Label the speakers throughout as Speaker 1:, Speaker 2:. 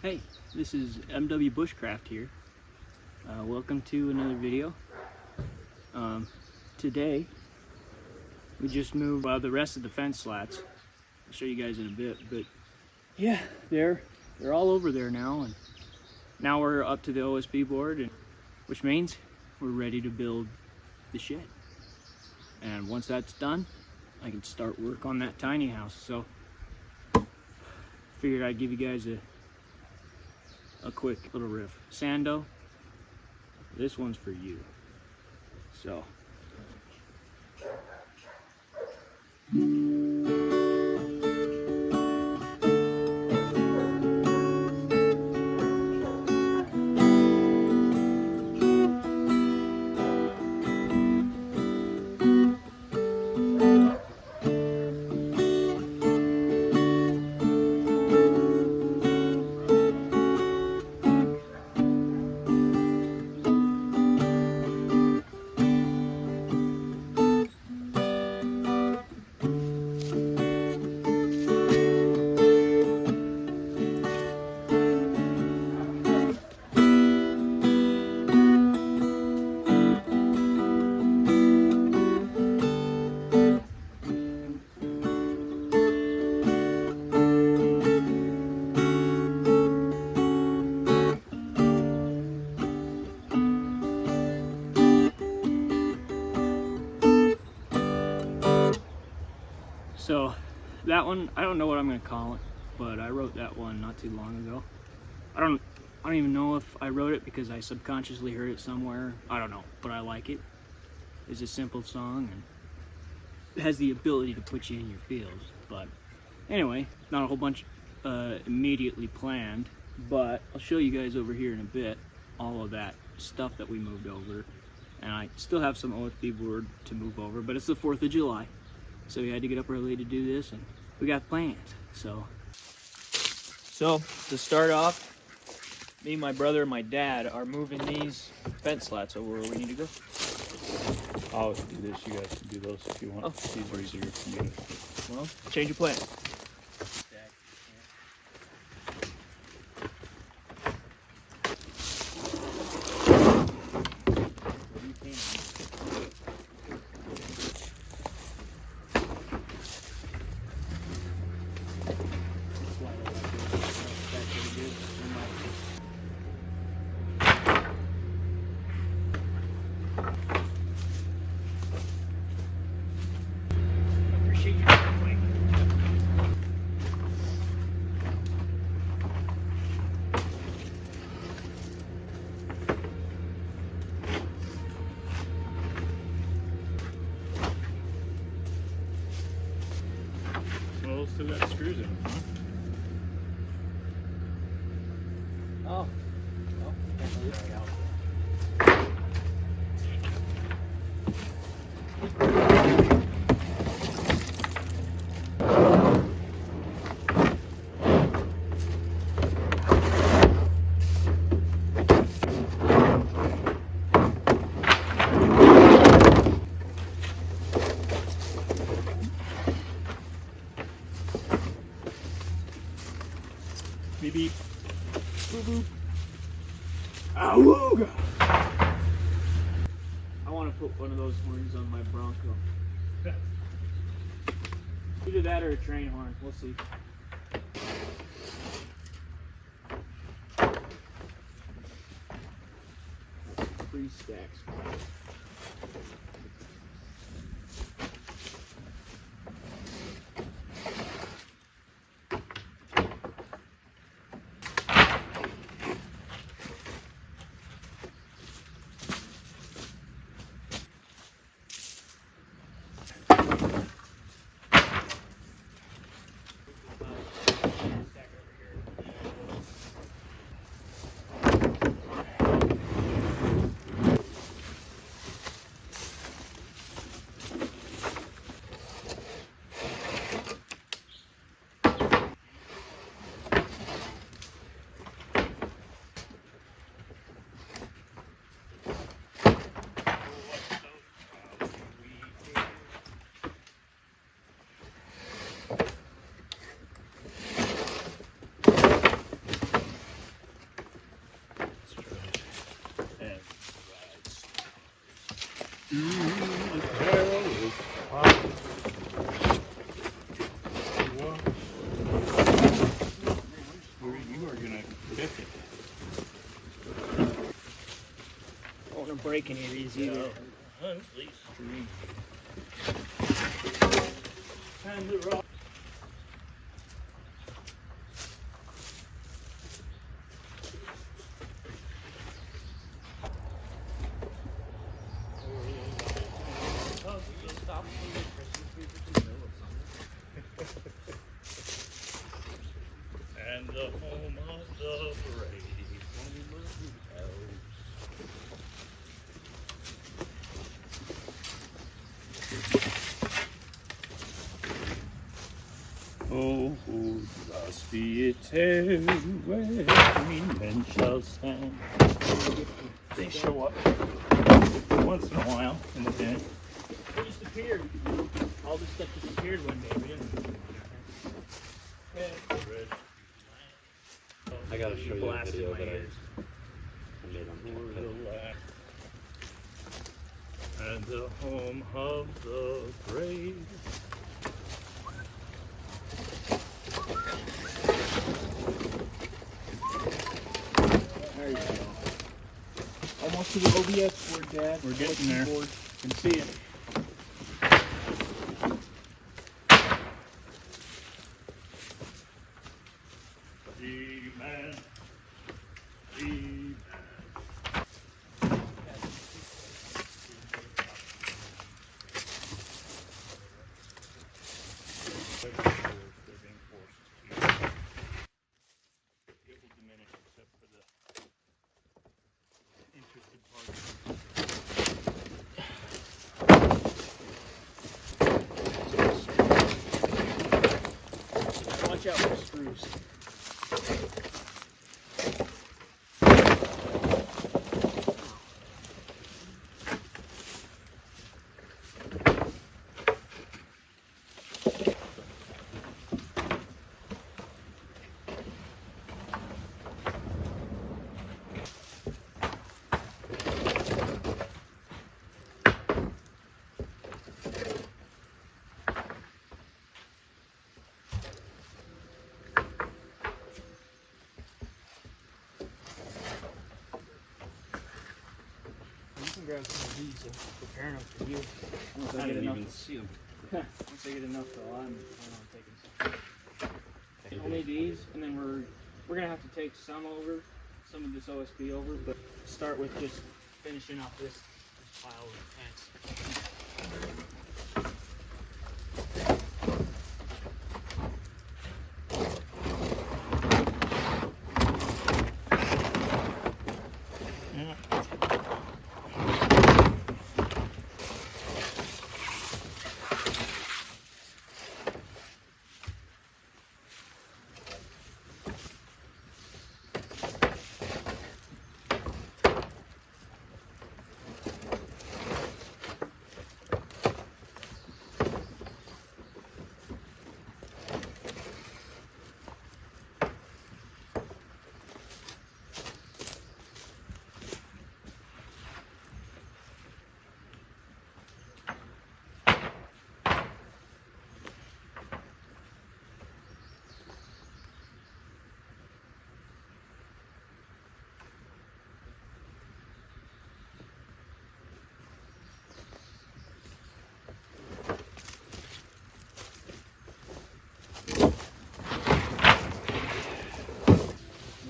Speaker 1: Hey, this is MWBushcraft here. Welcome to another video. Today, we just moved the rest of the fence slats. I'll show you guys in a bit, but yeah, they're all over there now, and now we're up to the OSB board, which means we're ready to build the shed. And once that's done, I can start work on that tiny house. So, figured I'd give you guys a quick little riff. Sando, this one's for you. So that one, I don't know what I'm gonna call it, but I wrote that one not too long ago. I don't even know if I wrote it because I subconsciously heard it somewhere. I don't know, but I like it. It's a simple song and it has the ability to put you in your feels. But anyway, not a whole bunch immediately planned, but I'll show you guys over here in a bit all of that stuff that we moved over. And I still have some OSB board to move over, but it's the 4th of July. So we had to get up early to do this, and we got plans. So to start off, me, my brother, and my dad are moving these fence slats over where we need to go.
Speaker 2: I'll do this. You guys can do those if you want.
Speaker 1: Oh,
Speaker 2: it's easier for me.
Speaker 1: Well, change your plan.
Speaker 2: Still got screws in them, huh?
Speaker 1: Oh. Well, beep beep. Boop boop. Awooga! I want to put one of those horns on my Bronco. Either that or a train horn. We'll see. 3 stacks.
Speaker 2: You are gonna kick it.
Speaker 1: I don't want to break any of these either.
Speaker 2: Huntley Street. And the rock. And the home of the brave. Oh, thus be it till when men shall stand. They show up once in a while in the den.
Speaker 1: They disappeared. All this stuff disappeared one day. We didn't.
Speaker 3: I gotta show you a
Speaker 1: Blast in
Speaker 3: video
Speaker 1: my
Speaker 3: that
Speaker 1: ears.
Speaker 3: I made on
Speaker 2: For
Speaker 3: TikTok.
Speaker 2: the land and the home of the brave.
Speaker 1: There you go. Almost to the OBS board, Dad.
Speaker 2: We're getting there.
Speaker 1: Board.
Speaker 2: Can see it. Amen. Amen. They're being forced to. It will diminish except for the interested parties.
Speaker 1: Watch out for screws. You can grab some of these and prepare them for you. Once I get enough.
Speaker 3: see them.
Speaker 1: Once I get enough though, I'm planning on taking some. Only these, and then we're gonna have to take some over, some of this OSB over, but start with just finishing off this pile of tents.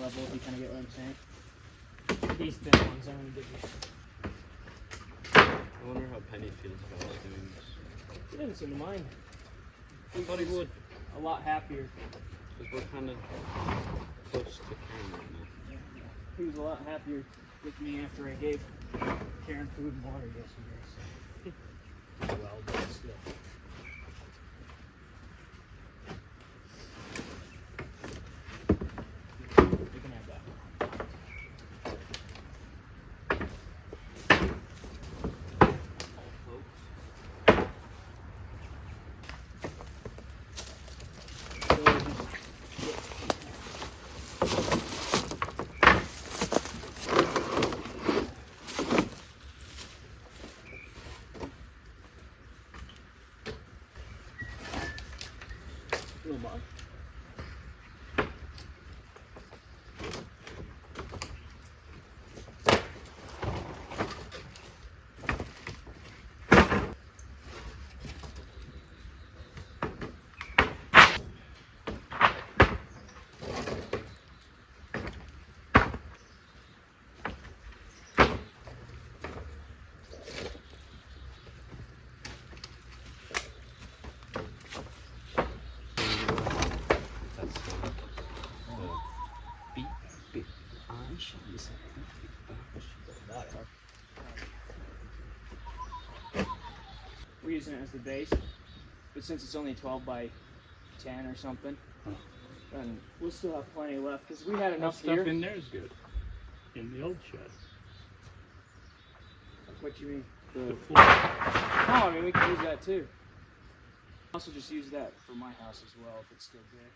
Speaker 1: Level, if you kind of get what I'm saying. These thin ones I'm gonna give you.
Speaker 3: I wonder how Penny feels about us doing this.
Speaker 1: He doesn't seem to mind.
Speaker 3: I thought he would.
Speaker 1: A lot happier.
Speaker 3: Because we're kind of close to Karen right now.
Speaker 1: He was a lot happier with me after I gave Karen food and water yesterday. So. Well, but still. You can have that. We're using it as the base, but since it's only 12 by 10 or something, and we'll still have plenty left because we had enough
Speaker 2: stuff
Speaker 1: here.
Speaker 2: in there is good. In the old shed.
Speaker 1: What you mean?
Speaker 2: The floor.
Speaker 1: No, I mean we can use that too. Also, just use that for my house as well if it's still there.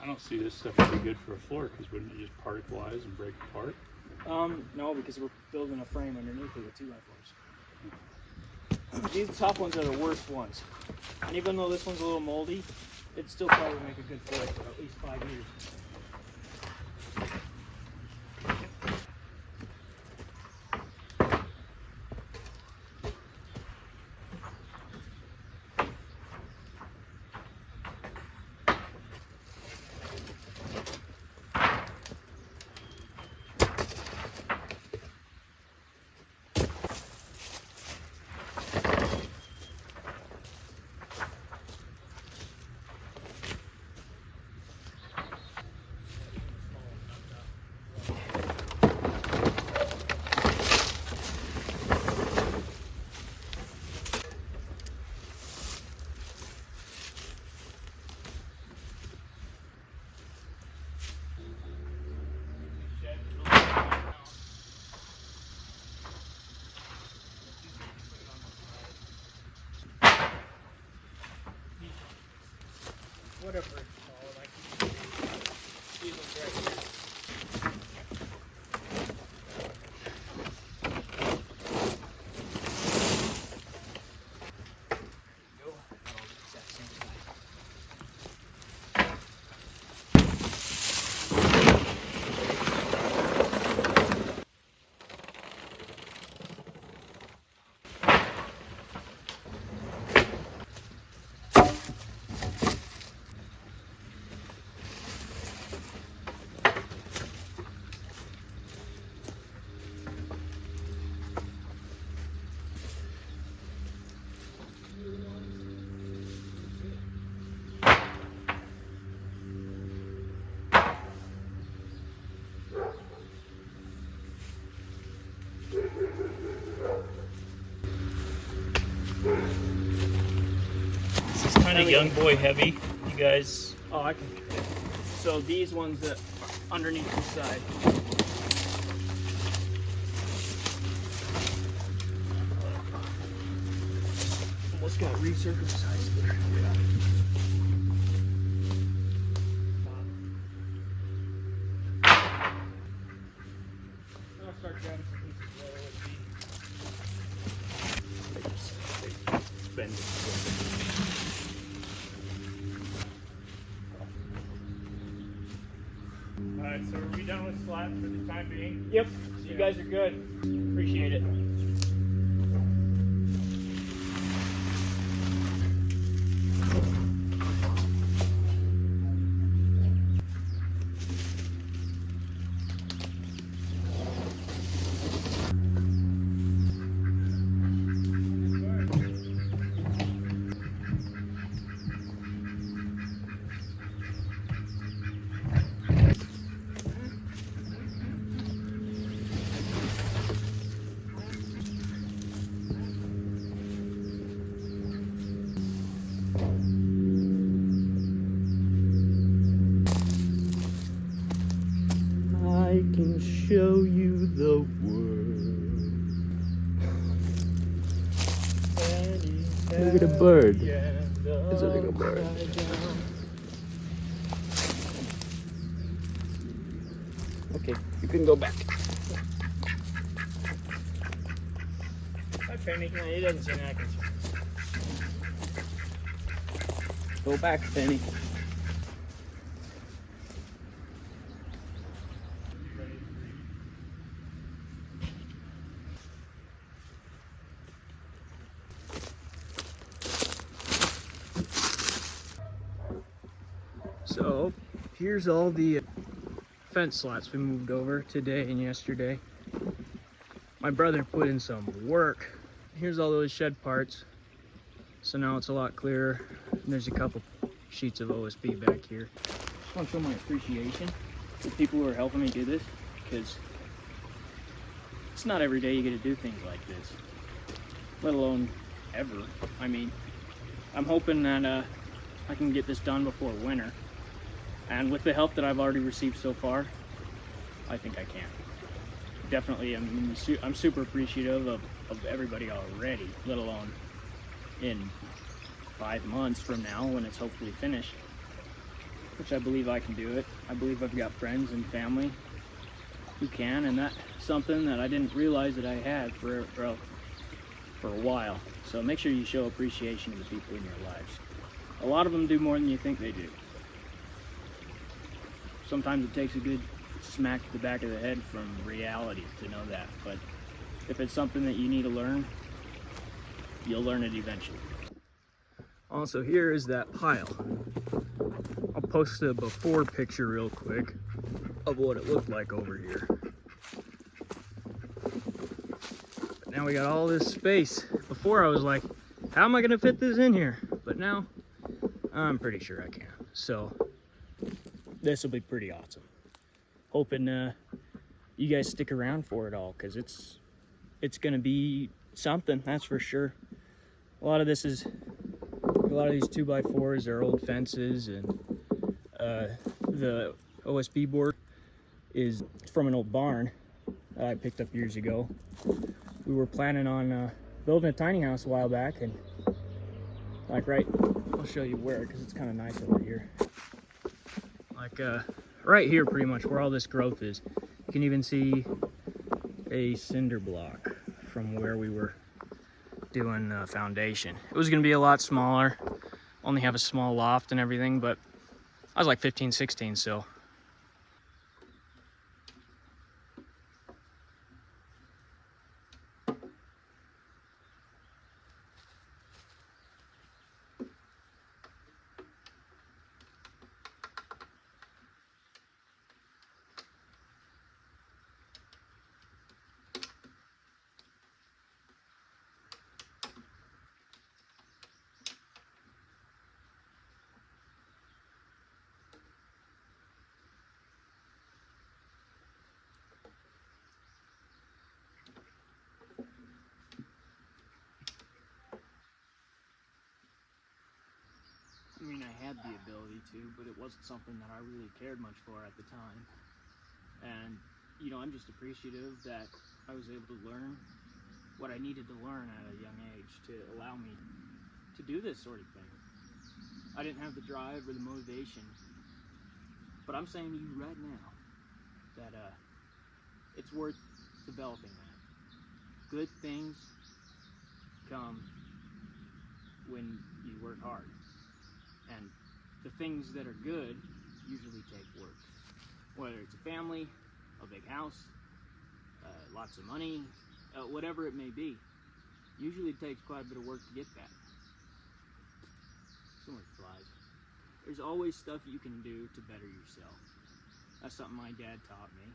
Speaker 2: I don't see this stuff to be good for a floor because wouldn't it just particularize and break apart?
Speaker 1: No, because we're building a frame underneath it with 2x4s. These top ones are the worst ones. And even though this one's a little moldy, it'd still probably make a good floor for at least 5 years. Whatever it's called, I can use them right here. Go. That'll exact same size.
Speaker 2: This is kind of young boy heavy, you guys.
Speaker 1: Oh, I can. So these ones that are underneath the side. Almost got recircumcised there. Yeah. I'll start grabbing some pieces of OSB.
Speaker 2: Bend it. Alright, so are we done with slats for the time being?
Speaker 1: Yep. So you guys are good. Appreciate it.
Speaker 2: I can show you the world. Look at a bird. It's a little bird. Okay, you can go back.
Speaker 1: Hi, Penny. No, he doesn't seem that concerned.
Speaker 2: Go back, Penny.
Speaker 1: So, here's all the fence slats we moved over today and yesterday. My brother put in some work. Here's all those shed parts. So now it's a lot clearer. And there's a couple sheets of OSB back here. Just want to show my appreciation to people who are helping me do this. because it's not every day you get to do things like this, let alone ever. I mean, I'm hoping that I can get this done before winter, and with the help that I've already received so far, I think I can. Definitely, I'm super appreciative of everybody already, let alone in 5 months from now when it's hopefully finished, which I believe I can do it. I believe I've got friends and family who can, and that's something that I didn't realize that I had for a while. So make sure you show appreciation to the people in your lives. A lot of them do more than you think they do. Sometimes it takes a good smack to the back of the head from reality to know that, but if it's something that you need to learn, you'll learn it eventually. Also, here is that pile. I'll post a before picture real quick of what it looked like over here. But now we got all this space. Before I was like, how am I gonna fit this in here? But now I'm pretty sure I can. So this will be pretty awesome. Hoping you guys stick around for it all, because it's gonna be something, that's for sure. A lot of these 2x4s are old fences, and the OSB board is from an old barn that I picked up years ago. We were planning on building a tiny house a while back, and like I'll show you where, because it's kind of nice over here. Like right here, pretty much where all this growth is. You can even see a cinder block from where we were doing foundation. It was gonna be a lot smaller, only have a small loft and everything, but I was like 15, 16, so. I mean, I had the ability to, but it wasn't something that I really cared much for at the time. And, you know, I'm just appreciative that I was able to learn what I needed to learn at a young age to allow me to do this sort of thing. I didn't have the drive or the motivation, but I'm saying to you right now that it's worth developing that. Good things come when you work hard. And the things that are good usually take work. Whether it's a family, a big house, lots of money, whatever it may be. Usually it takes quite a bit of work to get that. So many flies. There's always stuff you can do to better yourself. That's something my dad taught me.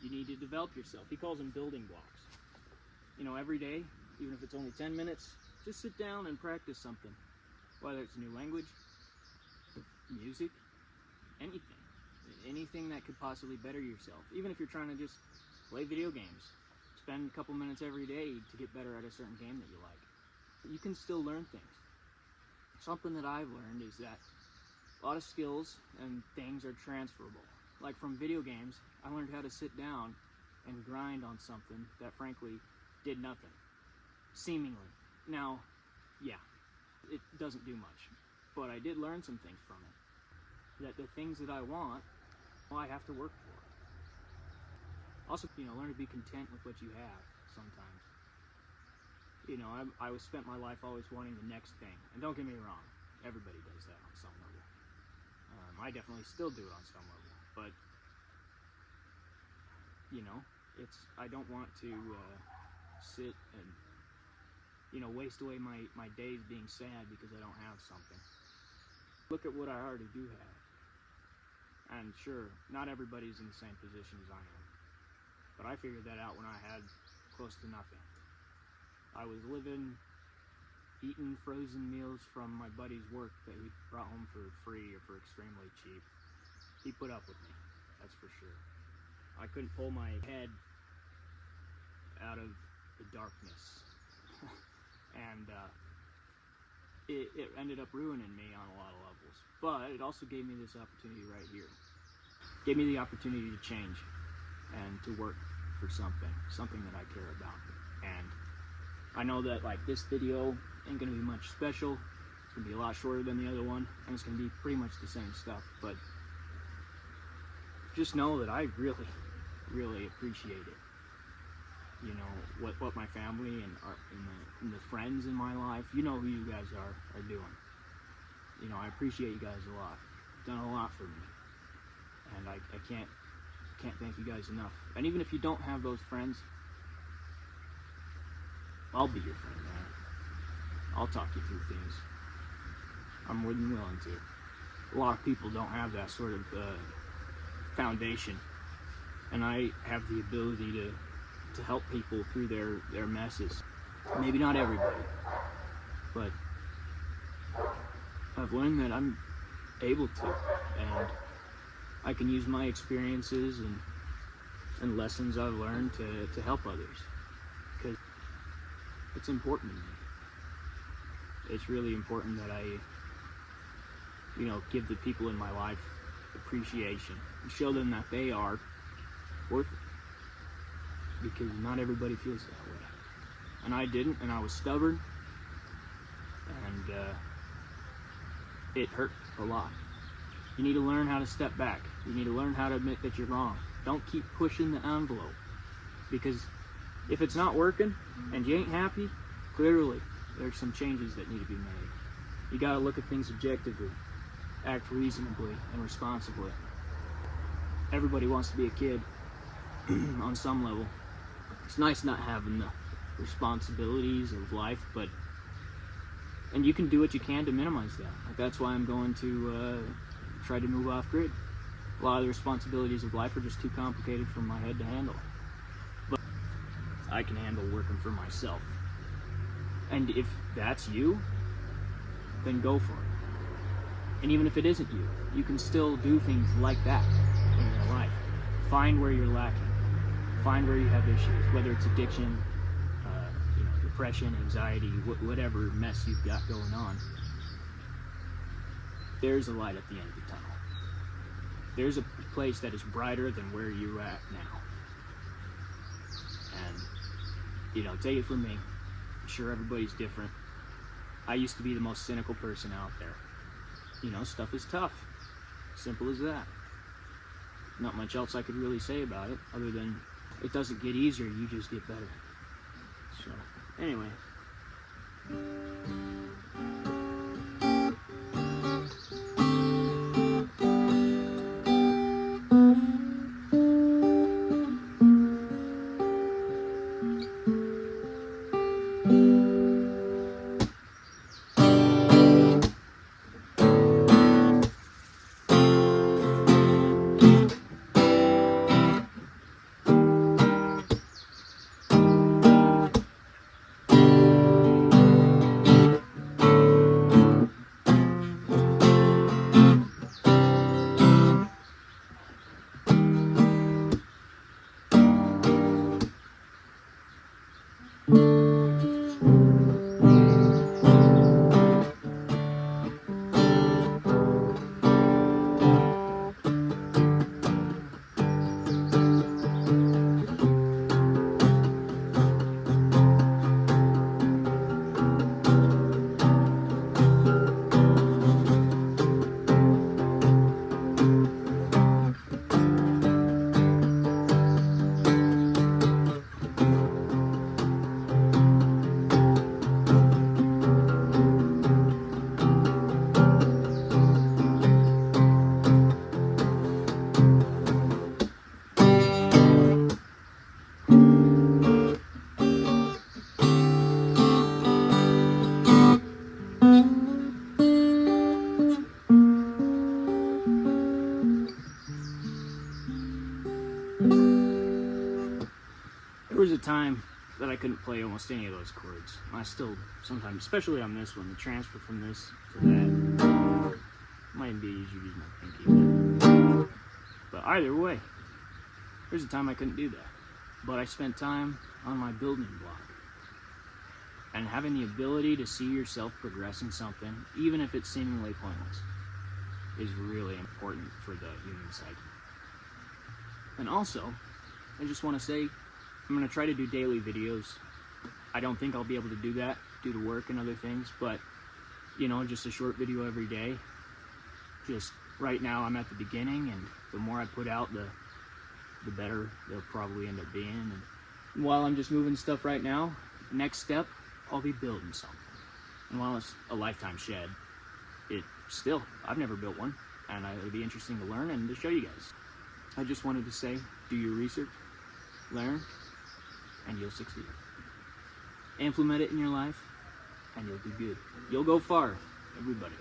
Speaker 1: You need to develop yourself. He calls them building blocks. You know, every day, even if it's only 10 minutes, just sit down and practice something. Whether it's a new language, music, anything that could possibly better yourself. Even if you're trying to just play video games, spend a couple minutes every day to get better at a certain game that you like. You can still learn things. Something that I've learned is that a lot of skills and things are transferable. Like from video games, I learned how to sit down and grind on something that frankly did nothing, seemingly. Now, yeah, it doesn't do much, but I did learn some things from it. That the things that I want, well, I have to work for. Also, you know, learn to be content with what you have sometimes. You know, I spent my life always wanting the next thing, and don't get me wrong, everybody does that on some level. I definitely still do it on some level, but you know, I don't want to sit and, you know, waste away my days being sad because I don't have something. Look at what I already do have. And sure, not everybody's in the same position as I am. But I figured that out when I had close to nothing. I was eating frozen meals from my buddy's work that he brought home for free or for extremely cheap. He put up with me, that's for sure. I couldn't pull my head out of the darkness. And it ended up ruining me on a lot of levels. But it also gave me this opportunity right here. Gave me the opportunity to change and to work for something that I care about. And I know that like this video ain't gonna be much special. It's gonna be a lot shorter than the other one, and it's gonna be pretty much the same stuff. But just know that I really, really appreciate it. You know what my family and the friends in my life. You know who you guys are doing. You know, I appreciate you guys a lot. You've done a lot for me, and I can't thank you guys enough. And even if you don't have those friends, I'll be your friend, man. I'll talk you through things. I'm more than willing to. A lot of people don't have that sort of foundation, and I have the ability to help people through their messes. Maybe not everybody, but I've learned that I'm able to, and I can use my experiences and lessons I've learned to help others, because it's important to me. It's really important that I, you know, give the people in my life appreciation and show them that they are worth it, because not everybody feels that way. And I didn't, and I was stubborn, and it hurt a lot. You need to learn how to step back. You need to learn how to admit that you're wrong. Don't keep pushing the envelope, because if it's not working and you ain't happy, clearly there's some changes that need to be made. You got to look at things objectively, act reasonably and responsibly. Everybody wants to be a kid on some level. It's nice not having the responsibilities of life, and you can do what you can to minimize that. Like, that's why I'm going to try to move off grid. A lot of the responsibilities of life are just too complicated for my head to handle. But I can handle working for myself. And if that's you, then go for it. And even if it isn't you, you can still do things like that in your life. Find where you're lacking. Find where you have issues, whether it's addiction, you know, depression, anxiety, whatever mess you've got going on. There's a light at the end of the tunnel. There's a place that is brighter than where you're at now. And, you know, take it from me. I'm sure everybody's different. I used to be the most cynical person out there. You know, stuff is tough. Simple as that. Not much else I could really say about it, other than it doesn't get easier, you just get better. So, anyway. There was a time that I couldn't play almost any of those chords. I still sometimes, especially on this one, the transfer from this to that might be easier to use my pinky. But either way, There's a time I couldn't do that, but I spent time on my building block. And having the ability to see yourself progressing something, even if it's seemingly pointless, is really important for the human psyche. And also, I just want to say, I'm going to try to do daily videos. I don't think I'll be able to do that due to work and other things, but, you know, just a short video every day. Just right now I'm at the beginning, and the more I put out, the better they'll probably end up being. And while I'm just moving stuff right now, next step, I'll be building something. And while it's a lifetime shed, I've never built one, and it'll be interesting to learn and to show you guys. I just wanted to say, do your research, learn, and you'll succeed. Implement it in your life, and you'll do good. You'll go far, everybody.